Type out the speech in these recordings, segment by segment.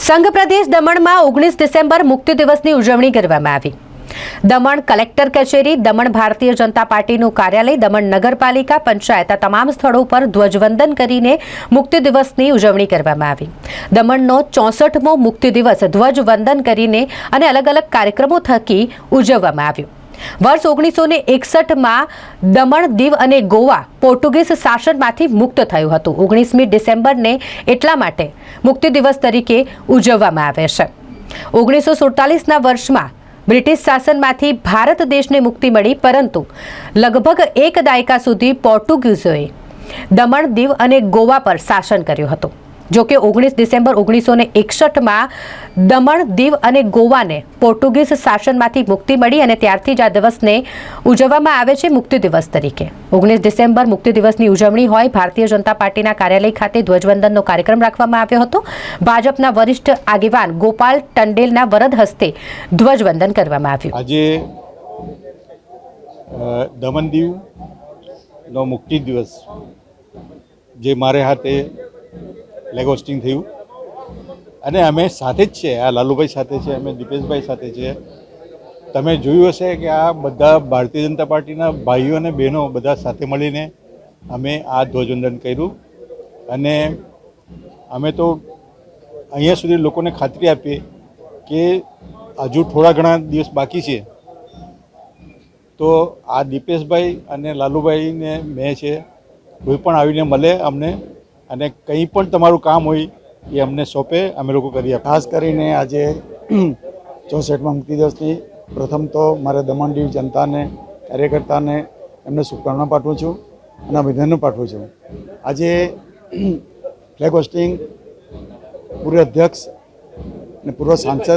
સંઘ પ્રદેશ દમણમાં 19 ડિસેમ્બર મુક્તિ દિવસની ઉજવણી કરવામાં આવી। દમણ કલેક્ટર કચેરી, દમણ ભારતીય જનતા પાર્ટીનું કાર્યાલય, દમણ નગરપાલિકા, પંચાયત આ તમામ સ્થળો પર ધ્વજવંદન કરીને મુક્તિ દિવસની ઉજવણી કરવામાં આવી। દમણનો 64મો મુક્તિ દિવસ ધ્વજવંદન કરીને અને અલગ અલગ કાર્યક્રમો થકી ઉજવવામાં આવ્યો। વર્ષ 1961માં દમણ, દીવ અને ગોવા પોર્ટુગીઝ શાસનમાંથી મુક્ત થયું હતું। 19મી ડિસેમ્બરને એટલા માટે મુક્તિ દિવસ તરીકે ઉજવવામાં આવે છે। 1947ના વર્ષમાં બ્રિટિશ શાસનમાંથી ભારત દેશને મુક્તિ મળી, પરંતુ લગભગ એક દાયકા સુધી પોર્ટુગીઝોએ દમણ, દીવ અને ગોવા પર શાસન કર્યું હતું। જો કે 19 ડિસેમ્બર 1961માં દમણ, દીવ અને ગોવાને પોર્ટુગીઝ શાસનમાંથી મુક્તિ મળી અને ત્યારથી જ આ દિવસને ઉજવવામાં આવે છે મુક્તિ દિવસ તરીકે। 19 ડિસેમ્બર મુક્તિ દિવસની ઉજવણી હોય ભારતીય જનતા પાર્ટીના કાર્યાલય ખાતે ધ્વજવંદનનો કાર્યક્રમ રાખવામાં આવ્યો હતો। ભાજપના વરિષ્ઠ આગેવાન ગોપાલ ટંડેલના વરદ હસ્તે ધ્વજવંદન કરવામાં આવ્યું। આજે દમણ દીવનો મુક્તિ દિવસ જે મારે હાથે ફ્લેગ હોસ્ટિંગ થયું અને અમે સાથે જ છે, આ લાલુભાઈ સાથે છે, અમે દીપેશભાઈ સાથે છે। તમે જોયું હશે કે આ બધા ભારતીય જનતા પાર્ટીના ભાઈઓ અને બહેનો બધા સાથે મળીને અમે આ ધ્વજવંદન કર્યું અને અમે તો અહીંયા સુધી લોકોને ખાતરી આપીએ કે હજુ થોડા ઘણા દિવસ બાકી છે તો આ દીપેશભાઈ અને લાલુભાઈને મેં છે, કોઈ પણ આવીને મળે અમને અને કંઈ પણ તમારું કામ હોય એ અમને સોંપે, અમે લોકો કરી આપીએ। ખાસ કરીને આજે 64મા મુક્તિ દિવસની પ્રથમ તો મારે દમણ દીવ જનતાને, કાર્યકર્તાને એમને શુભકામના પાઠવું છું અને અભિનંદન પાઠવું છું। આજે ફ્લેગ હોસ્ટિંગ પૂર્વ અધ્યક્ષ અને પૂર્વ સાંસદ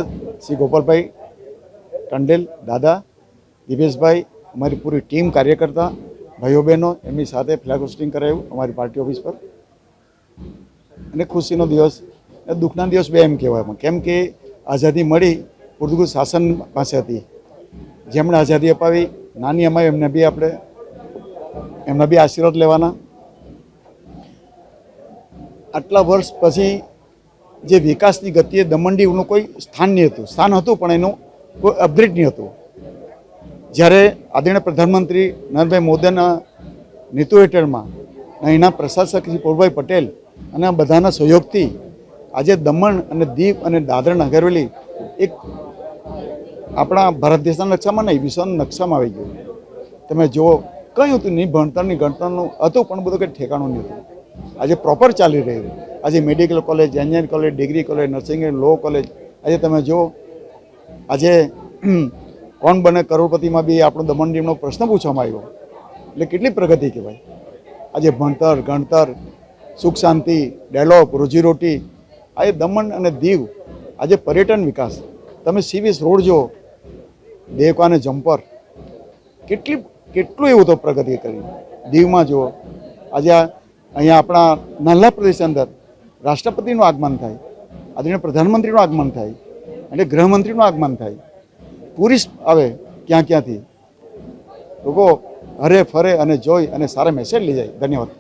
શ્રી ગોપાલભાઈ ટંડેલ, દાદા દિવેશભાઈ, અમારી પૂરી ટીમ કાર્યકર્તા ભાઈઓ બહેનો એમની સાથે ફ્લેગ હોસ્ટિંગ કરાયું અમારી પાર્ટી ઓફિસ પર। અને ખુશીનો દિવસ, દુઃખના દિવસ બે એમ કહેવાય, કેમ કે આઝાદી મળી પોર્ટુગીઝ શાસન પાસે હતી, જેમણે આઝાદી અપાવી નાની અમારી એમના બી આશીર્વાદ લેવાના। આટલા વર્ષ પછી જે વિકાસની ગતિએ દમણ દીવનું કોઈ સ્થાન નહીં હતું, સ્થાન હતું પણ એનું કોઈ અપગ્રેડ નહીં હતું। જ્યારે આદરણીય પ્રધાનમંત્રી નરેન્દ્રભાઈ મોદીના નેતૃત્વ હેઠળમાં અહીંના પ્રશાસક શ્રી પ્રફુલભાઈ પટેલ અને આ બધાના સહયોગથી આજે દમણ અને દીવ અને દાદરા નગર હવેલી એક આપણા ભારત દેશના નકશામાં નહીં, વિશ્વના નકશામાં આવી ગયું। તમે જુઓ, કંઈ હતું નહીં, ભણતરની ગણતરનું હતું પણ બધું કંઈ ઠેકાણું નહીં હતું। આજે પ્રોપર ચાલી રહ્યું, આજે medical college, engineering college, degree college, nursing and law college, આજે તમે જુઓ, આજે કોણ બને કરોડપતિમાં બી આપણો દમણ દીવનો પ્રશ્ન પૂછવામાં આવ્યો, એટલે કેટલી પ્રગતિ કહેવાય। આજે ભણતર, ગણતર, સુખ શાંતિ, ડેવલપ, રોજીરોટી, આજે દમણ અને દીવ, આજે પર્યટન વિકાસ, તમે સીવીસ રોડ જો, દેવકા અને જમ્પર, કેટલું એવું તો પ્રગતિ કરી। દીવમાં જુઓ, આજે અહીંયા આપણા નાના પ્રદેશ અંદર રાષ્ટ્રપતિનું આગમન થાય, આદરણીય પ્રધાનમંત્રીનું આગમન થાય અને ગૃહમંત્રીનું આગમન થાય, ટુરિસ્ટ આવે ક્યાંથી, લોકો હરે ફરે અને જોઈ અને સારા મેસેજ લઈ જાય। ધન્યવાદ।